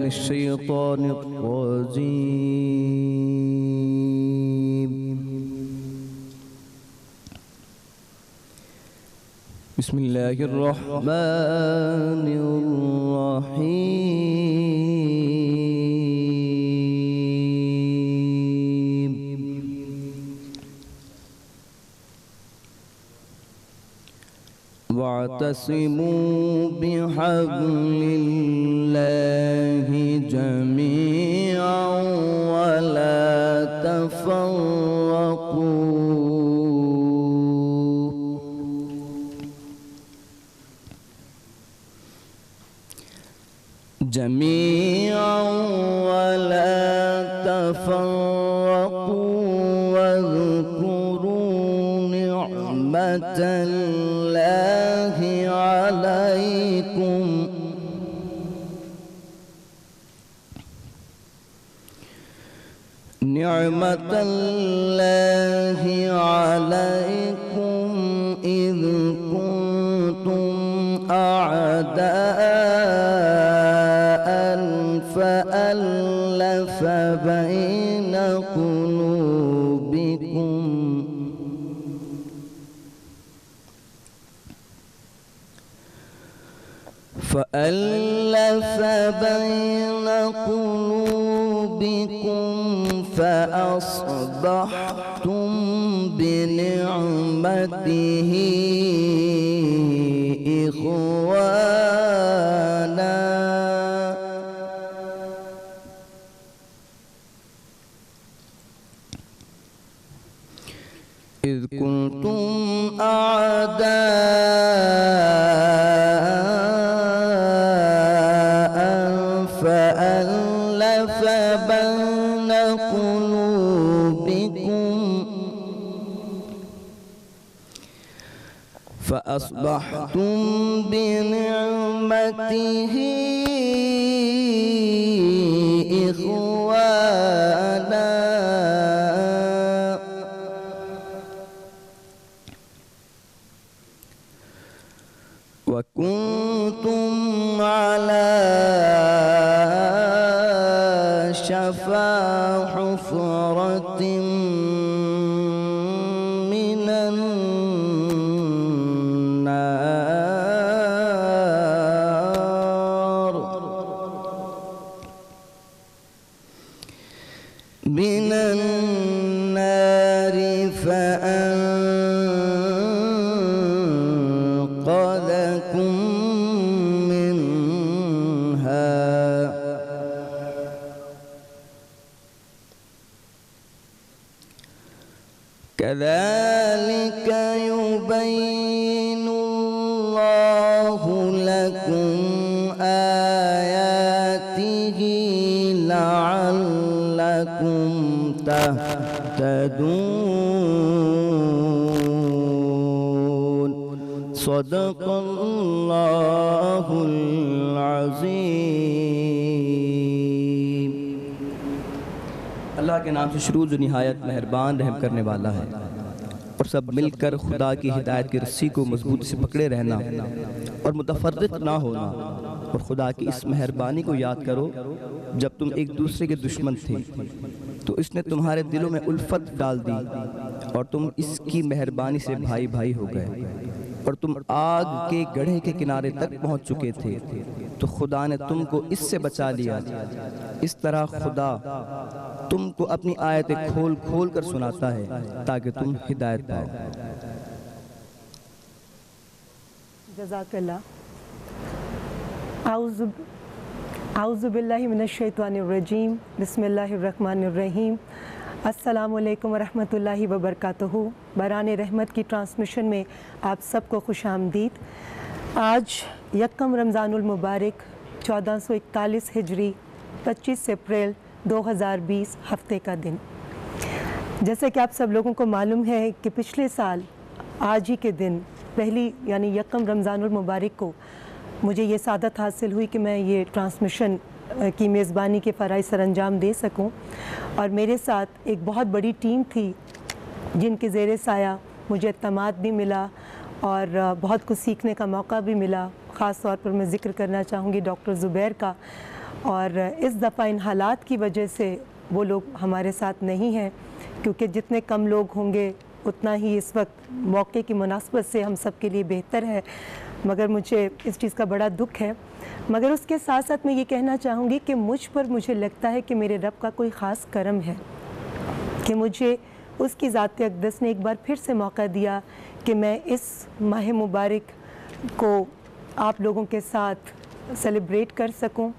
मिनश्शैतानिर्रजीम। बिस्मिल्लाहिर्रहमानिर्रहीम। वातसिमू बिहब्लिल्लाहि जमीअन वला तफर्रकू। जमीअन वला तफर्रकू वज़कुरू निअमतल्लाहि अलैकुम। निअमतल्लाहि अलैकुम इज़ कुंतुम अअदाअन फ़अल्लफ़ बैन क़ुलूबिकुम। फ़अल्लफ़ बैन क़ुलूबिकुम फ़अस्बहतुम बिनिअमतिही इख़वाना। इज़ कुंतुम अअदाअन फ़अल्लफ़ बैन क़ुलूबिकुम फ़अस्बहतुम बिनिअमतिही इख़वाना। वकुंतुम अला शफ़ा हुफ़रतिन मिनन नार। मिनन नारि फ़अन्क़ज़कुम मिन्हा। कज़ालिक युबय्यिनुल्लाहु लकुम आयातिही लअल्लकुम तहतदून। सदक़ल्लाहुल अज़ीम। अल्लाह के नाम से शुरू जो निहायत मेहरबान रहम करने वाला है। और सब मिलकर खुदा की हिदायत की रस्सी को मजबूती से पकड़े रहना और मुतफर्रिक ना होना। और खुदा की इस मेहरबानी को याद करो जब तुम एक दूसरे के दुश्मन थे तो इसने तुम्हारे दिलों में उल्फत डाल दी और तुम इसकी मेहरबानी से भाई भाई हो गए। और तुम आग के गड्ढे के किनारे तक पहुंच चुके थे तो खुदा ने तुमको इससे बचा लिया। इस तरह खुदा तुमको अपनी आयतें खोल खोल कर सुनाता है ताकि तुम हिदायत पाओ। जज़ाकल्लाह। आउज़ु बिल्लाहि मिनश्शैतानिर्रजीम। बिस्मिल्लाहिर्रहमानिर्रहीम। अस्सलामुअलैकुम वरहमतुल्लाहि वबरकातुहू। बरान रहमत की ट्रांसमिशन में आप सबको खुशामदीद। आज यकम रमज़ानुल मुबारक 1441 हिजरी 25 अप्रैल 2020 हफ्ते का दिन। जैसे कि आप सब लोगों को मालूम है कि पिछले साल आज ही के दिन पहली यानी यकम रमज़ानुल मुबारक को मुझे ये सादत हासिल हुई कि मैं ये ट्रांसमिशन की मेज़बानी के फ़राइज़ सरअंजाम दे सकूं। और मेरे साथ एक बहुत बड़ी टीम थी जिनके ज़ेरे साया मुझे इत्तमाद भी मिला और बहुत कुछ सीखने का मौका भी मिला, ख़ास तौर पर मैं ज़िक्र करना चाहूँगी डॉक्टर ज़ुबैर का। और इस दफ़ा इन हालात की वजह से वो लोग हमारे साथ नहीं हैं, क्योंकि जितने कम लोग होंगे उतना ही इस वक्त मौके की मुनासबत से हम सब के लिए बेहतर है। मगर मुझे इस चीज़ का बड़ा दुख है। मगर उसके साथ साथ मैं ये कहना चाहूँगी कि मुझ पर मुझे लगता है कि मेरे रब का कोई ख़ास करम है कि मुझे उसकी ज़ात अक़दस ने एक बार फिर से मौका दिया कि मैं इस माह मुबारक को आप लोगों के साथ सेलिब्रेट कर सकूं।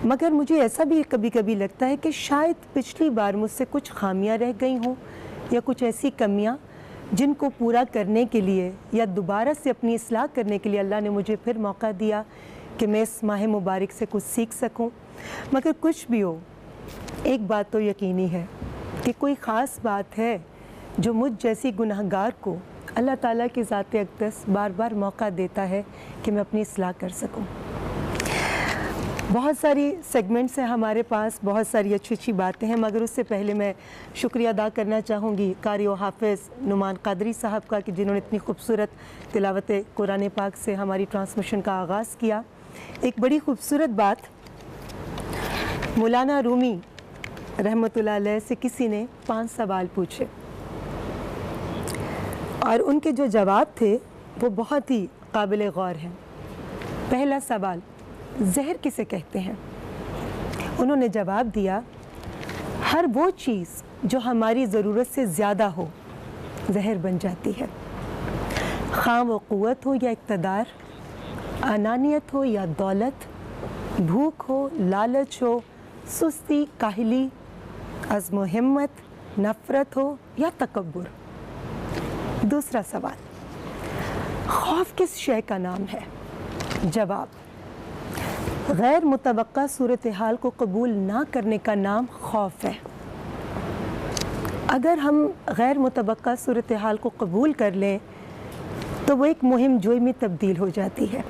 मगर मुझे ऐसा भी कभी कभी लगता है कि शायद पिछली बार मुझसे कुछ खामियां रह गई हों या कुछ ऐसी कमियां जिनको पूरा करने के लिए या दोबारा से अपनी इस्लाह करने के लिए अल्लाह ने मुझे फिर मौका दिया कि मैं इस माह मुबारक से कुछ सीख सकूं। मगर कुछ भी हो, एक बात तो यकीनी है कि कोई ख़ास बात है जो मुझ जैसी गुनहगार को अल्लाह ताला की ज़ात अक़दस बार बार मौका देता है कि मैं अपनी इस्लाह कर सकूं। बहुत सारी सेगमेंट्स हैं हमारे पास, बहुत सारी अच्छी अच्छी बातें हैं, मगर उससे पहले मैं शुक्रिया अदा करना चाहूँगी कारी व हाफ़िज़ नुमान क़ादरी साहब का कि जिन्होंने इतनी खूबसूरत तिलावत कुरान पाक से हमारी ट्रांसमिशन का आगाज़ किया। एक बड़ी खूबसूरत बात, मौलाना रूमी रहमतुल्लाह अलैह से किसी ने 5 सवाल पूछे और उनके जो जवाब थे वो बहुत ही काबिल गौर हैं। पहला सवाल, जहर किसे कहते हैं? उन्होंने जवाब दिया, हर वो चीज़ जो हमारी ज़रूरत से ज़्यादा हो जहर बन जाती है, ख़ां वो क़ुव्वत हो या इक़्तिदार, अनानियत हो या दौलत, भूख हो, लालच हो, सुस्ती, काहली, अज़्म हिम्मत, नफ़रत हो या तकब्बुर। दूसरा सवाल, खौफ किस शय का नाम है? जवाब, गैर मुतवक्का सूरत हाल को कबूल ना करने का नाम खौफ है। अगर हम गैर मुतवक्का सूरत हाल को कबूल कर लें तो वो एक मुहिम जोई में तब्दील हो जाती है।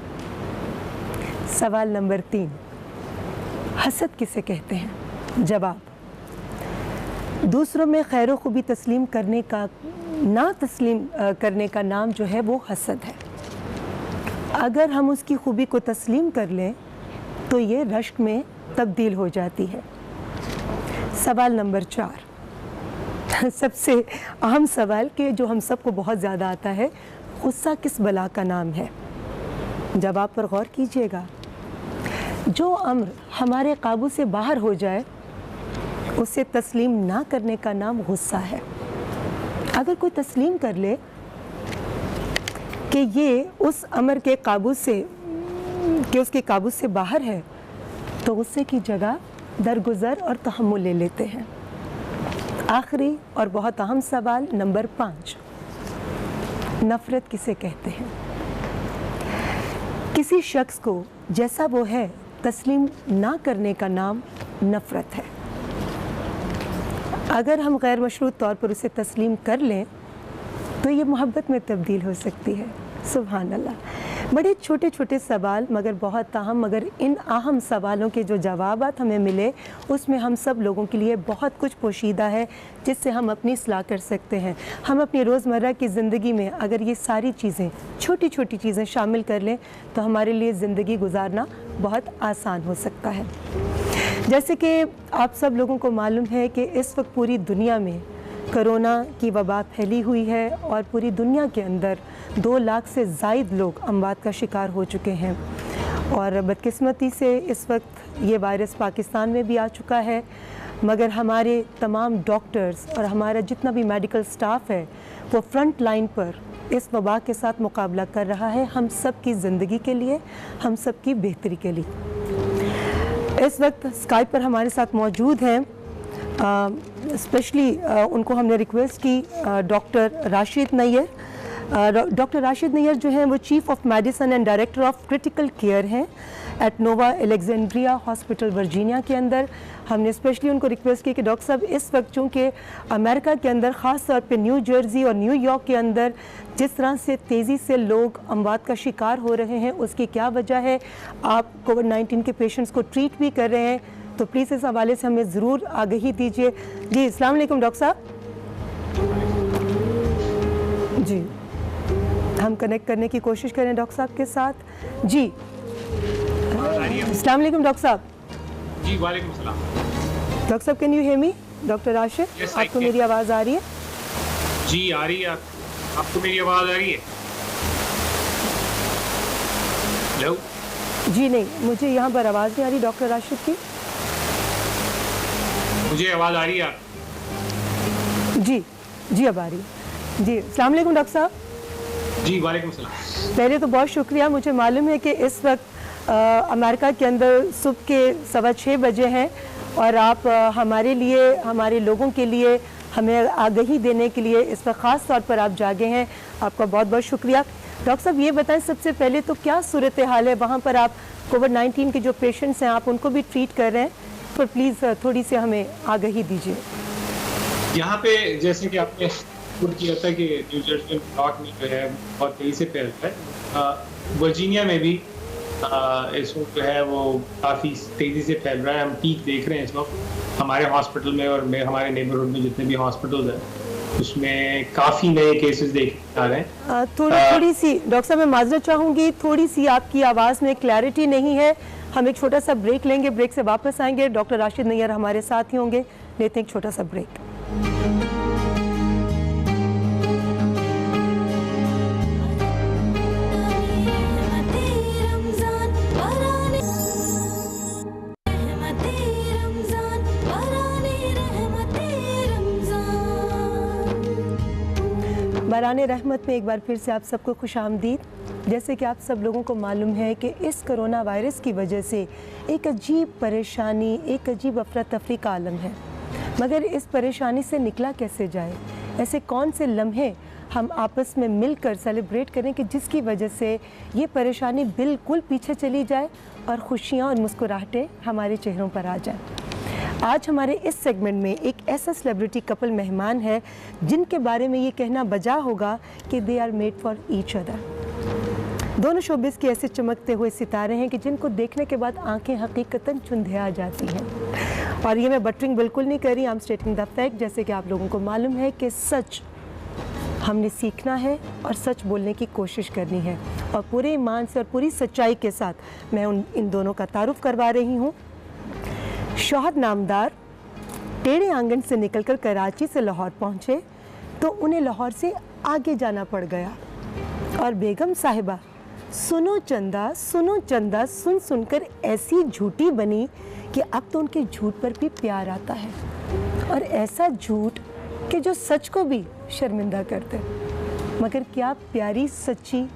सवाल नंबर 3, हसद किसे कहते हैं? जवाब, दूसरों में खैर खूबी तस्लीम करने का ना तस्लीम करने का नाम जो है वो हसद है। अगर हम उसकी खूबी को तस्लीम कर लें तो ये रश्क में तब्दील हो जाती है। सवाल नंबर 4, सबसे अहम सवाल कि जो हम सबको बहुत ज़्यादा आता है, गुस्सा किस बला का नाम है? जवाब पर गौर कीजिएगा। जो अम्र हमारे काबू से बाहर हो जाए उसे तस्लीम ना करने का नाम गुस्सा है। अगर कोई तस्लीम कर ले कि ये उस अमर के काबू से कि उसके काबू से बाहर है तो गुस्से की जगह दरगुजर और तहम्मुल ले लेते हैं। आखिरी और बहुत अहम सवाल नंबर 5, नफ़रत किसे कहते हैं? किसी शख्स को जैसा वो है तस्लीम ना करने का नाम नफ़रत है। अगर हम गैर मशरूत तौर पर उसे तस्लीम कर लें तो ये मोहब्बत में तब्दील हो सकती है। सुभान अल्लाह। बड़े छोटे छोटे सवाल मगर बहुत अहम, मगर इन अहम सवालों के जो जवाबात हमें मिले उसमें हम सब लोगों के लिए बहुत कुछ पोशीदा है जिससे हम अपनी इस्लाह कर सकते हैं। हम अपनी रोज़मर्रा की ज़िंदगी में अगर ये सारी चीज़ें, छोटी छोटी चीज़ें शामिल कर लें तो हमारे लिए ज़िंदगी गुजारना बहुत आसान हो सकता है। जैसे कि आप सब लोगों को मालूम है कि इस वक्त पूरी दुनिया में कोरोना की वबा फैली हुई है और पूरी दुनिया के अंदर 2 लाख से ज़ायद लोग अमवात का शिकार हो चुके हैं। और बदकिस्मती से इस वक्त ये वायरस पाकिस्तान में भी आ चुका है, मगर हमारे तमाम डॉक्टर्स और हमारा जितना भी मेडिकल स्टाफ है वो फ्रंट लाइन पर इस वबा के साथ मुकाबला कर रहा है, हम सब की ज़िंदगी के लिए, हम सब की बेहतरी के लिए। इस वक्त स्काइप पर हमारे साथ मौजूद हैं स्पेशली उनको हमने रिक्वेस्ट की डॉक्टर राशिद नैयर। डॉक्टर राशिद नैयर जो हैं वो chief of medicine and director of critical care हैं एट नोवा एलेक्जेंड्रिया हॉस्पिटल वर्जीनिया के अंदर। हमने स्पेशली उनको रिक्वेस्ट की कि डॉक्टर साहब इस वक्त चूँकि अमेरिका के अंदर ख़ास तौर पे न्यू जर्सी और न्यूयॉर्क के अंदर जिस तरह से तेज़ी से लोग अमवात का शिकार हो रहे हैं उसकी क्या वजह है, आप कोविड-19 के पेशेंट्स को ट्रीट भी कर रहे हैं, तो प्लीज़ इस हवाले से हमें ज़रूर आगाही दीजिए। जी अस्सलाम वालेकुम डॉक्टर साहब। जी हम कनेक्ट करने की कोशिश करें डॉक्टर साहब के साथ। जी अस्सलाम वालेकुम डॉक्टर साहब। जी वालेकुम सलाम। डॉक्टर साहब can you hear me? Doctor Rashid, Yes, I आपको can. मेरी आवाज़ आ रही है? जी आ रही है आपको मेरी आवाज़ आ रही है? हेलो। जी नहीं, मुझे यहाँ पर आवाज़ नहीं आ रही डॉक्टर राशिद की। मुझे आवाज़ आ रही है आप? जी अब आ रही है। जी अस्सलाम वालेकुम डॉक्टर साहब। जी वालेकुम सलाम। पहले तो बहुत शुक्रिया। मुझे मालूम है कि इस वक्त अमेरिका के अंदर सुबह के 6:15 बजे हैं और आप हमारे लिए, हमारे लोगों के लिए हमें आगाही देने के लिए इस वक्त ख़ास तौर पर आप जागे हैं। आपका बहुत बहुत शुक्रिया। डॉक्टर साहब ये बताएं सबसे पहले तो क्या सूरत हाल है वहाँ पर? आप कोविड-19 के जो पेशेंट्स हैं आप उनको भी ट्रीट कर रहे हैं, पर प्लीज़ थोड़ी सी हमें आगाही दीजिए। यहाँ पे जैसे कि आपने पुट किया था कि न्यू जर्सी ब्लॉक में जो है बहुत तेज़ी से फैल रहा है। वर्जीनिया में भी इस वक्त जो है वो काफ़ी तेज़ी से फैल रहा है। हम पीक देख रहे हैं इस वक्त हमारे हॉस्पिटल में और हमारे नेबरहुड में जितने भी हॉस्पिटल्स हैं उसमें काफ़ी नए केसेस देखे जा रहे हैं। थोड़ी सी डॉक्टर साहब मैं माजरत चाहूँगी, थोड़ी सी आपकी आवाज़ में क्लैरिटी नहीं है। हम एक छोटा सा ब्रेक लेंगे, ब्रेक से वापस आएंगे। डॉक्टर राशिद नैयर हमारे साथ ही होंगे। लेते हैं एक छोटा सा ब्रेक। बराने रहमत में एक बार फिर से आप सबको खुशामदीद। जैसे कि आप सब लोगों को मालूम है कि इस कोरोना वायरस की वजह से एक अजीब परेशानी, एक अजीब अफरा तफरी का आलम है, मगर इस परेशानी से निकला कैसे जाए? ऐसे कौन से लम्हे हम आपस में मिलकर सेलिब्रेट करें कि जिसकी वजह से ये परेशानी बिल्कुल पीछे चली जाए और खुशियाँ और मुस्कुराहटें हमारे चेहरों पर आ जाएं। आज हमारे इस सेगमेंट में एक ऐसा सेलिब्रिटी कपल मेहमान है जिनके बारे में ये कहना बजा होगा कि they are made for each other. दोनों शोबिस के ऐसे चमकते हुए सितारे हैं कि जिनको देखने के बाद आंखें हकीकतन चुंधिया जाती हैं। और ये मैं बटरिंग बिल्कुल नहीं कर रही, I am stating the fact. जैसे कि आप लोगों को मालूम है कि सच हमने सीखना है और सच बोलने की कोशिश करनी है, और पूरे ईमान से और पूरी सच्चाई के साथ मैं इन दोनों का तारुफ करवा रही हूँ। शौहद नामदार टेढ़े आंगन से निकलकर कराची से लाहौर पहुँचे तो उन्हें लाहौर से आगे जाना पड़ गया, और बेगम साहिबा सुनो चंदा सुन सुनकर ऐसी झूठी बनी कि अब तो उनके झूठ पर भी प्यार आता है, और ऐसा झूठ कि जो सच को भी शर्मिंदा करते। मगर क्या प्यारी सच्ची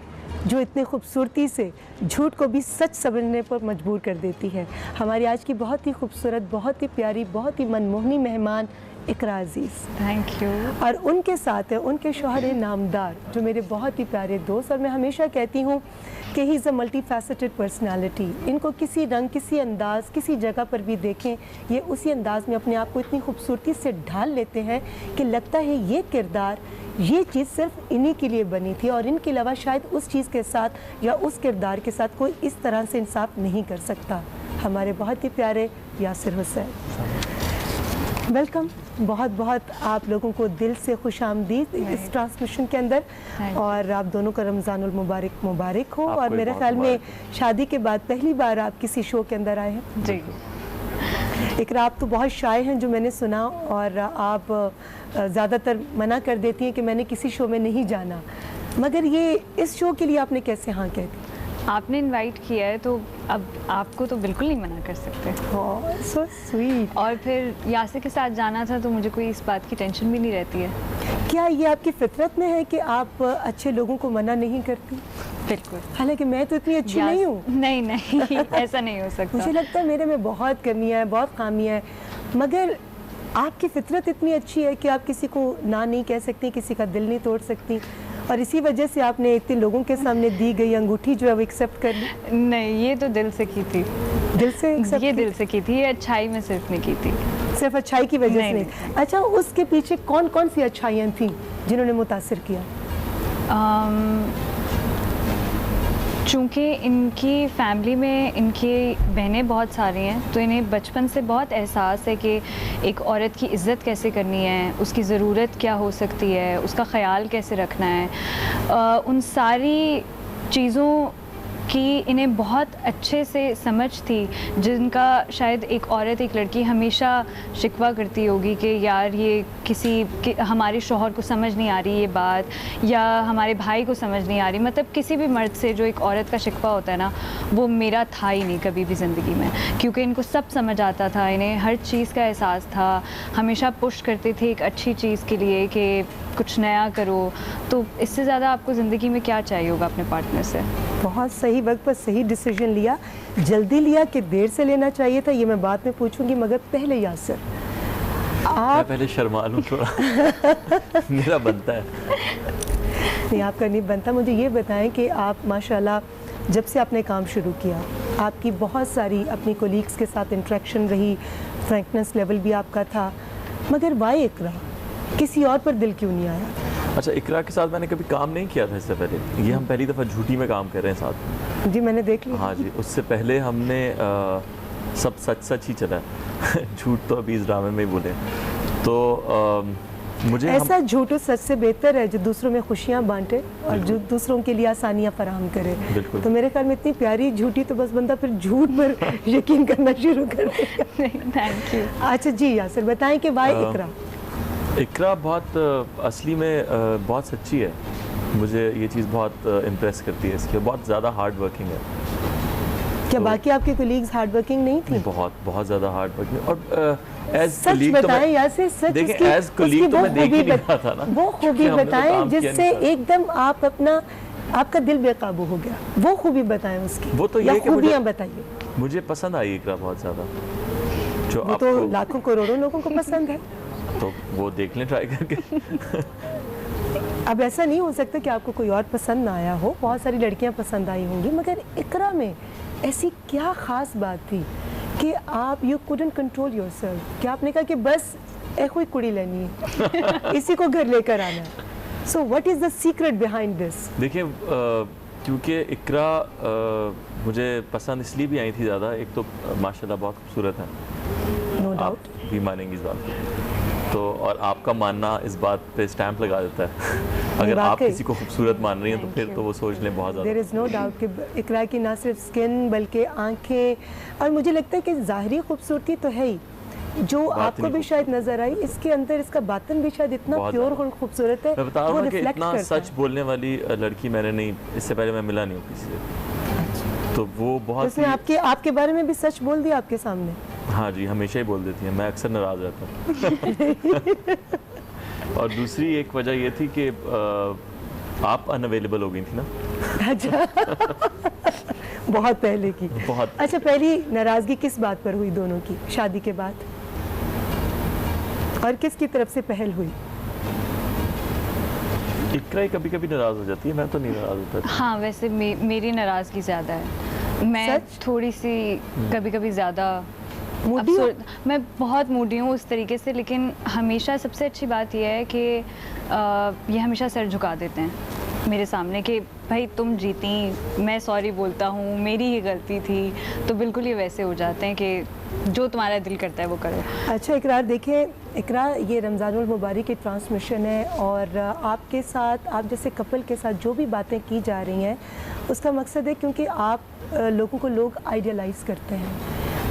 जो इतने खूबसूरती से झूठ को भी सच समझने पर मजबूर कर देती है। हमारी आज की बहुत ही खूबसूरत, बहुत ही प्यारी, बहुत ही मनमोहनी मेहमान इकरा अजीज़। Thank you. और उनके साथ है उनके शौहर नामदार जो मेरे बहुत ही प्यारे दोस्त, और मैं हमेशा कहती हूँ कि he is a multi faceted personality. इनको किसी रंग, किसी अंदाज़, किसी जगह पर भी देखें, ये उसी अंदाज़ में अपने आप को इतनी खूबसूरती से ढाल लेते हैं कि लगता है ये किरदार, ये चीज़ सिर्फ इन्हीं के लिए बनी थी, और इनके अलावा शायद उस चीज़ के साथ या उस किरदार के साथ कोई इस तरह से इंसाफ नहीं कर सकता। हमारे बहुत ही प्यारे यासिर हुसैन, वेलकम। बहुत बहुत आप लोगों को दिल से खुशामदीद इस ट्रांसमिशन के अंदर, और आप दोनों का रमज़ानुल मुबारक हो। और मेरे ख्याल में शादी के बाद पहली बार आप किसी शो के अंदर आए हैं। जी इकरा, आप तो बहुत शाय हैं जो मैंने सुना, और आप ज़्यादातर मना कर देती हैं कि मैंने किसी शो में नहीं जाना, मगर ये इस शो के लिए आपने कैसे हाँ कह दी? आपने इनवाइट किया है तो अब आपको तो बिल्कुल नहीं मना कर सकते। So sweet. और फिर यासिर के साथ जाना था तो मुझे कोई इस बात की टेंशन भी नहीं रहती है। क्या ये आपकी फितरत में है कि आप अच्छे लोगों को मना नहीं करती? बिल्कुल। हालांकि मैं तो इतनी अच्छी नहीं हूँ। नहीं ऐसा नहीं हो सकता। मुझे लगता है मेरे में बहुत कमियाँ हैं, बहुत खामियाँ हैं, मगर आपकी फितरत इतनी अच्छी है कि आप किसी को ना नहीं कह सकती, किसी का दिल नहीं तोड़ सकती, और इसी वजह से आपने इतने लोगों के सामने दी गई अंगूठी जो है वो एक्सेप्ट कर ली। नहीं, ये तो दिल से की थी। दिल से accept ये की? दिल से की थी, ये अच्छाई में सिर्फ नहीं की थी। सिर्फ अच्छाई की वजह से नहीं, नहीं। अच्छा, उसके पीछे कौन कौन सी अच्छाइयाँ थीं जिन्होंने मुतासिर किया? चूँकि इनकी फैमिली में इनकी बहनें बहुत सारी हैं, तो इन्हें बचपन से बहुत एहसास है कि एक औरत की इज़्ज़त कैसे करनी है, उसकी ज़रूरत क्या हो सकती है, उसका ख़याल कैसे रखना है। उन सारी चीज़ों की इन्हें बहुत अच्छे से समझ थी, जिनका शायद एक औरत, एक लड़की हमेशा शिकवा करती होगी कि यार ये हमारे शौहर को समझ नहीं आ रही ये बात, या हमारे भाई को समझ नहीं आ रही। मतलब किसी भी मर्द से जो एक औरत का शिकवा होता है ना, वो मेरा था ही नहीं कभी भी ज़िंदगी में, क्योंकि इनको सब समझ आता था, इन्हें हर चीज़ का एहसास था, हमेशा पुश करते थे एक अच्छी चीज़ के लिए कि कुछ नया करो। तो इससे ज़्यादा आपको ज़िंदगी में क्या चाहिए होगा अपने पार्टनर से। बहुत सही वक्त पर सही डिसीजन लिया। जल्दी लिया कि देर से लेना चाहिए था, ये मैं बाद में पूछूंगी, मगर पहले यासिर मैं पहले शर्मा लूं थोड़ा मेरा बनता है। नहीं, आपका नहीं बनता। मुझे ये बताएं कि आप माशाल्लाह जब से आपने काम शुरू किया, आपकी बहुत सारी अपनी कोलीग्स के साथ इंटरेक्शन रही, फ्रैंकनेस लेवल भी आपका था, मगर वाई इकरा, किसी और पर दिल क्यों नहीं आया? अच्छा, इकरा के साथ मैंने कभी काम नहीं किया था इससे पहले। ये हम पहली दफ़ा झूठी में काम कर रहे हैं साथ। जी, मैंने देख लिया। हाँ जी, उससे पहले हमने सब सच सच ही चला झूठ तो अभी इस ड्रामे में ही बोले। तो मुझे ऐसा झूठ सच से बेहतर है जो दूसरों में खुशियाँ बांटे और जो दूसरों के लिए आसानियाँ फराहम करे। बिल्कुल। तो मेरे ख्याल में इतनी प्यारी झूठी तो बस बंदा फिर झूठ पर यकीन करना शुरू कर देगा। Thank you. अच्छा जी यासिर, बताएं कि वाई इकरा। इकरा बहुत असली में बहुत सच्ची है। मुझे ये चीज़ बहुत इम्प्रेस करती है इसकी। बहुत ज़्यादा हार्ड वर्किंग है। क्या तो बाकी आपके कोलीग्स हार्ड वर्किंग नहीं थी? बहुत ज़्यादा हार्ड वर्किंग। और एज सच कोलीग बताएं यासिर, सच देखिए, उसकी एज कोलीग तो मैं देख ही नहीं रहा था ना। वो खूबी हमने तो बताएं काम किया जिससे नहीं था। एकदम आप अपना, आपका दिल बेकाबू हो गया। वो खूबी बताएं उसकी। वो तो ये या कि मुझे- खूबियाँ बताइए। मुझे पसंद आई इकरा बहुत ज़्यादा। जो वो तो आपको लाखों करोड़ों लोगों को पसंद है। तो वो देख लें ट्राई करके। अब ऐसा नहीं हो सकता कि आपको कोई और पसंद ना आया हो, बहुत सारी लड़कियां पसंद आई होंगी, मगर इकरा में ऐसी क्या ख़ास बात थी कि आप यू कुडंट कंट्रोल योरसेल्फ, कि आपने कहा कि बस एक कोई कुड़ी लेनी है इसी को घर लेकर आना है। So what is the secret behind this? देखिए, क्योंकि इकरा मुझे पसंद इसलिए भी आई थी ज़्यादा। एक तो माशाल्लाह बहुत खूबसूरत है, नो आप डाउट। भी मानेंगी इस बात को। तो और आपका मानना इस बात पे स्टैंप लगा देता है। अगर आप वाकई। किसी को खूबसूरत मान रही हैं तो फिर तो वो सोच लें बहुत देयर ज़्यादा। इज़ नो डाउट कि इकरा की ना सिर्फ स्किन बल्कि आंखें, और मुझे लगता है कि ज़ाहिरी खूबसूरती तो है ही, जो आपको भी शायद नजर आई, इसके अंदर इसका बातन भी शायद इतना बहुत प्योर ज़्यादा। और खूबसूरत है, मैं बता रहा वो हूँ कि रिफ्लेक्ट इतना करता सच है। बोलने वाली लड़की मैंने नहीं, इससे पहले मैं मिला नहीं हूँ किसी से। तो वो बहुत उसने आपके बारे में भी सच बोल दिया आपके सामने? हाँ जी, हमेशा ही बोल देती है। मैं अक्सर नाराज़ रहता हूँ। और दूसरी एक वजह ये थी कि आप अनअवेलेबल हो गई थी ना। अच्छा बहुत पहले की। बहुत। अच्छा, पहली नाराजगी किस बात पर हुई दोनों की शादी के बाद, और किसकी तरफ से पहल हुई? इकरा ही कभी कभी नाराज़ हो जाती है, मैं तो नहीं नाराज़ होता। हाँ, वैसे मेरी नाराज़गी ज़्यादा है। मैं सच? थोड़ी सी कभी कभी ज़्यादा मूडी हो? मैं बहुत मूडी हूँ उस तरीके से, लेकिन हमेशा सबसे अच्छी बात यह है कि ये हमेशा सर झुका देते हैं मेरे सामने कि भाई तुम जीती, मैं सॉरी बोलता हूँ, मेरी ही गलती थी। तो बिल्कुल ये वैसे हो जाते हैं कि जो तुम्हारा दिल करता है वो करो। अच्छा इकरार, देखिए इकरार, ये रमज़ानुल मुबारक की ट्रांसमिशन है और आपके साथ, आप जैसे कपल के साथ जो भी बातें की जा रही हैं उसका मकसद है क्योंकि आप लोगों को लोग आइडियलाइज़ करते हैं,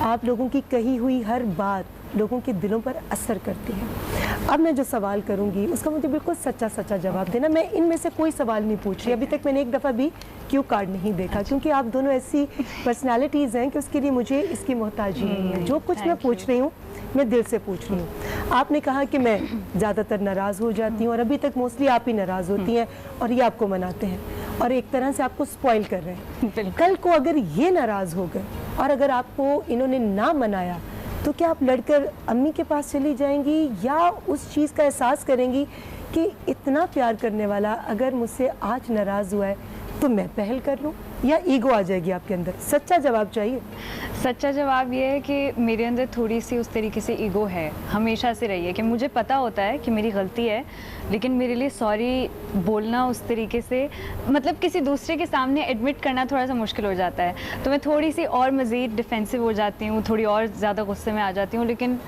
आप लोगों की कही हुई हर बात लोगों के दिलों पर असर करती है। अब मैं जो सवाल करूंगी उसका मुझे बिल्कुल सच्चा सच्चा जवाब देना। मैं इनमें से कोई सवाल नहीं पूछ रही, अभी तक मैंने एक दफ़ा भी क्यू कार्ड नहीं देखा, क्योंकि आप दोनों ऐसी पर्सनालिटीज़ हैं कि उसके लिए मुझे इसकी मोहताजी नहीं है। जो कुछ मैं पूछ रही हूँ मैं दिल से पूछ रही हूँ। आपने कहा कि मैं ज़्यादातर नाराज़ हो जाती हूँ और अभी तक मोस्टली आप ही नाराज़ होती हैं और ये आपको मनाते हैं और एक तरह से आपको स्पॉइल कर रहे हैं। कल को अगर ये नाराज़ हो गए और अगर आपको इन्होंने ना मनाया तो क्या आप लड़कर अम्मी के पास चली जाएंगी या उस चीज़ का एहसास करेंगी कि इतना प्यार करने वाला अगर मुझसे आज नाराज़ हुआ है तो मैं पहल कर लूँ या ईगो आ जाएगी आपके अंदर? सच्चा जवाब चाहिए। सच्चा जवाब ये है कि मेरे अंदर थोड़ी सी उस तरीके से ईगो है, हमेशा से रही है, कि मुझे पता होता है कि मेरी गलती है, लेकिन मेरे लिए सॉरी बोलना उस तरीके से, मतलब किसी दूसरे के सामने एडमिट करना थोड़ा सा मुश्किल हो जाता है। तो मैं थोड़ी सी और मज़ीद डिफेंसिव हो जाती हूँ, थोड़ी और ज़्यादा गुस्से में आ जाती हूँ, लेकिन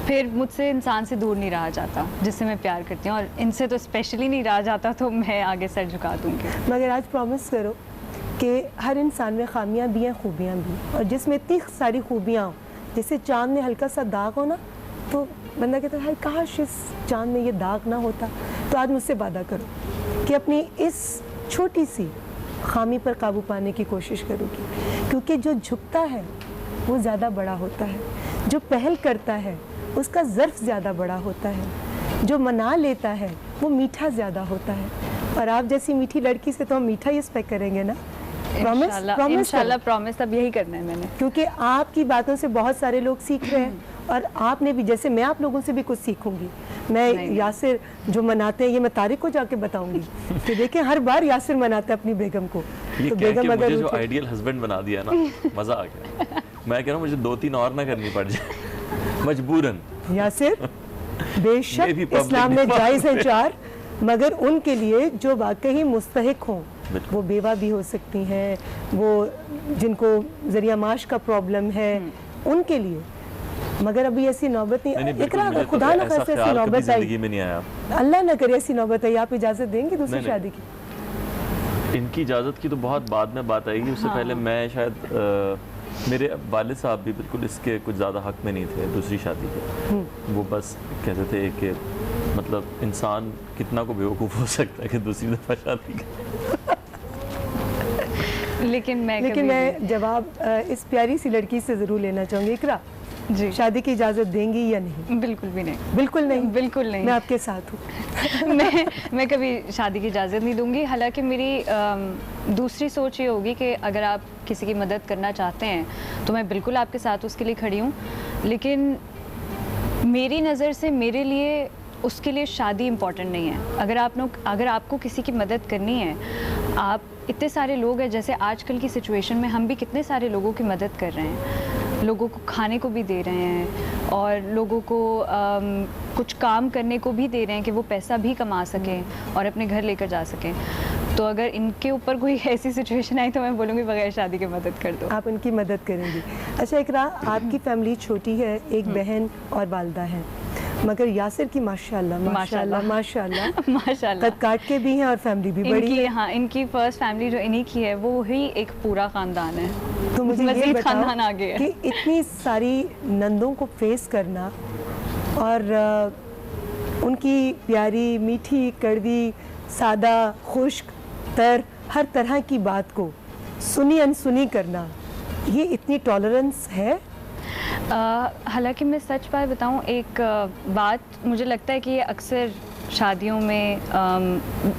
फिर मुझसे इंसान से दूर नहीं रहा जाता जिससे मैं प्यार करती हूँ, और इनसे तो स्पेशली नहीं रहा जाता, तो मैं आगे सर झुका दूँगी। मगर आज प्रॉमिस करो कि हर इंसान में खामियां भी हैं, खूबियां भी, और जिसमें इतनी सारी खूबियां हो, जैसे चांद में हल्का सा दाग हो ना, तो बंदा कहता है हाय काश इस चांद में ये दाग ना होता। तो आज मुझसे वादा करो कि अपनी इस छोटी सी खामी पर काबू पाने की कोशिश करोगी, क्योंकि जो झुकता है वो ज़्यादा बड़ा होता है, जो पहल करता है उसका ज़र्फ ज़्यादा बड़ा होता है, जो मना लेता है वो मीठा ज़्यादा होता है। और आप जैसी मीठी लड़की से तो हम मीठा ही एक्सपेक्ट करेंगे ना। इंशाल्लाह प्रॉमिस अब यही करना है मैंने, क्योंकि आपकी बातों से बहुत सारे लोग सीख रहे हैं, और आपने भी, जैसे मैं आप लोगों से भी कुछ सीखूंगी। मैं यासिर जो मनाते हैं, ये मैं तारिक को जाके बताऊंगी कि देखें हर बार यासिर मनाता है अपनी बेगम को। ये तो कह के बेगम अगर मुझे जो आइडियल हस्बैंड बना दिया ना, मजा आ गया। मैं कह रहा हूँ मुझे 2-3 और ना करनी पड़ जाए मजबूरन। यासिर बेशक ये भी public इस्लाम में में जायज़ है 4, मगर उनके लिए जो वाकई मुस्तहिक हों, वो बेवा भी हो सकती हैं, वो जिनको जरिया माश का प्रॉब्लम है उनके लिए। मगर अभी ऐसी नौबत नहीं, इकरा अगर खुदा न खास्ता ऐसी नौबत आई, जिंदगी में नहीं आया, अल्लाह न करे ऐसी नौबत आई, आप इजाज़त देंगे दूसरी शादी की? इनकी इजाज़त की तो बहुत बाद में बात आएगी, उससे पहले मैं शायद मेरे वालिद साहब भी बिल्कुल इसके कुछ ज़्यादा हक में नहीं थे दूसरी शादी के। वो बस कहते थे कि मतलब इंसान कितना को बेवकूफ़ हो सकता है कि दूसरी दफ़ा शादी करे। लेकिन मैं जवाब इस प्यारी सी लड़की से ज़रूर लेना चाहूँगी। इकरा जी, शादी की इजाज़त देंगी या नहीं? बिल्कुल भी नहीं, बिल्कुल नहीं, बिल्कुल नहीं। मैं आपके साथ हूँ। मैं कभी शादी की इजाज़त नहीं दूंगी। हालांकि मेरी दूसरी सोच ये होगी कि अगर आप किसी की मदद करना चाहते हैं तो मैं बिल्कुल आपके साथ उसके लिए खड़ी हूँ, लेकिन मेरी नज़र से मेरे लिए उसके लिए शादी इम्पॉर्टेंट नहीं है। अगर आपको किसी की मदद करनी है, आप इतने सारे लोग हैं, जैसे आजकल की सिचुएशन में हम भी कितने सारे लोगों की मदद कर रहे हैं, लोगों को खाने को भी दे रहे हैं और लोगों को कुछ काम करने को भी दे रहे हैं कि वो पैसा भी कमा सकें और अपने घर लेकर जा सकें। तो अगर इनके ऊपर कोई ऐसी सिचुएशन आई तो मैं बोलूँगी बगैर शादी के मदद कर दो। आप उनकी मदद करेंगी। अच्छा इकरा, आपकी फैमिली छोटी है, एक बहन और वालदा है, मगर यासिर की माशाल्लाह माशाल्लाह माशाल्लाह माशाल्लाह कद काट के भी हैं और फैमिली भी बड़ी है। हाँ, इनकी फर्स्ट फैमिली जो इन्हीं की है वो ही एक पूरा ख़ानदान है। तो मुझे ये मज़ीद ख़ानदान आ गया कि इतनी सारी नंदों को फेस करना और उनकी प्यारी मीठी कड़वी सादा खुश्क तर हर तरह की बात को सुनी अनसुनी करना, ये इतनी टॉलरेंस है? हालांकि मैं सच बात बताऊं, एक बात मुझे लगता है कि ये अक्सर शादियों में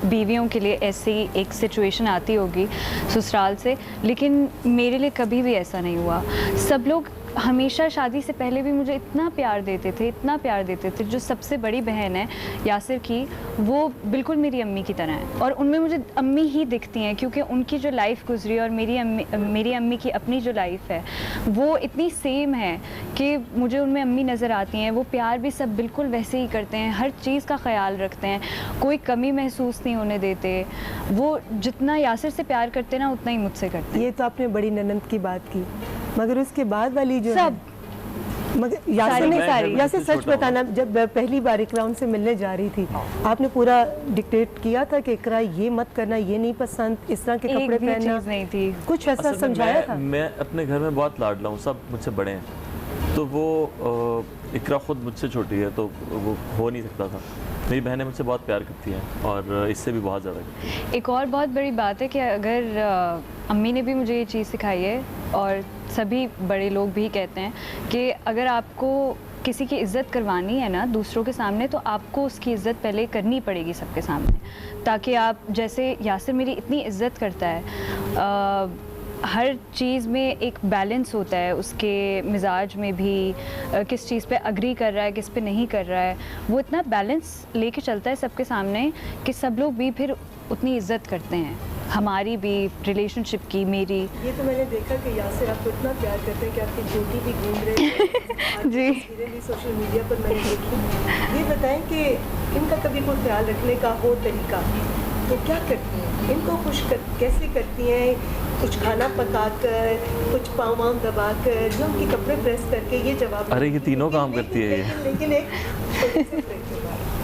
बीवियों के लिए ऐसी एक सिचुएशन आती होगी ससुराल से, लेकिन मेरे लिए कभी भी ऐसा नहीं हुआ। सब लोग हमेशा शादी से पहले भी मुझे इतना प्यार देते थे, इतना प्यार देते थे। जो सबसे बड़ी बहन है यासिर की, वो बिल्कुल मेरी अम्मी की तरह है और उनमें मुझे अम्मी ही दिखती हैं, क्योंकि उनकी जो लाइफ गुजरी और मेरी अम्मी की अपनी जो लाइफ है वो इतनी सेम है कि मुझे उनमें अम्मी नज़र आती हैं। वो प्यार भी सब बिल्कुल वैसे ही करते हैं, हर चीज़ का ख्याल रखते हैं, कोई कमी महसूस नहीं होने देते। वो जितना यासिर से प्यार करते हैं ना, उतना ही मुझसे करते हैं। ये तो आपने बड़ी ननद की बात की, मगर उसके बाद वाली जो सब मगर यासिर सच बताना, जब पहली बार इकरा उनसे मिलने जा रही थी, आपने पूरा डिक्टेट किया था कि इकरा ये मत करना, ये नहीं पसंद, इस तरह के कपड़े पहनना नहीं थी, कुछ ऐसा समझाया था? मैं अपने घर में बहुत लाडला हूँ, सब मुझसे बड़े हैं, तो वो इकरा खुद मुझसे छोटी है तो वो हो नहीं सकता था। मेरी बहनें मुझसे बहुत प्यार करती हैं और इससे भी बहुत ज़्यादा करती हैं। एक और बहुत बड़ी बात है कि अगर अम्मी ने भी मुझे ये चीज़ सिखाई है और सभी बड़े लोग भी कहते हैं कि अगर आपको किसी की इज़्ज़त करवानी है ना दूसरों के सामने, तो आपको उसकी इज़्ज़त पहले करनी पड़ेगी सबके सामने, ताकि आप, जैसे यासिर मेरी इतनी इज़्ज़त करता है, हर चीज़ में एक बैलेंस होता है, उसके मिजाज में भी किस चीज़ पे अग्री कर रहा है, किस पे नहीं कर रहा है, वो इतना बैलेंस लेके चलता है सबके सामने कि सब लोग भी फिर उतनी इज़्ज़त करते हैं। हमारी भी रिलेशनशिप की, मेरी। ये तो मैंने देखा कि यासिर आपको इतना प्यार करते हैं कि आपकी ड्यूटी भी घूम रहे हैं। जी। तस्वीरें भी सोशल मीडिया पर मैंने देखी। ये बताएं कि इनका कभी कोई ख्याल रखने का हो तरीका तो क्या करती हैं? इनको कैसे करती हैं? कुछ खाना पकाकर, कुछ पाँव वाँव दबाकर, जो उनके कपड़े प्रेस करके, ये जवाब। अरे ये तीनों काम करती है ये। लेकिन एक छोटे से break के बाद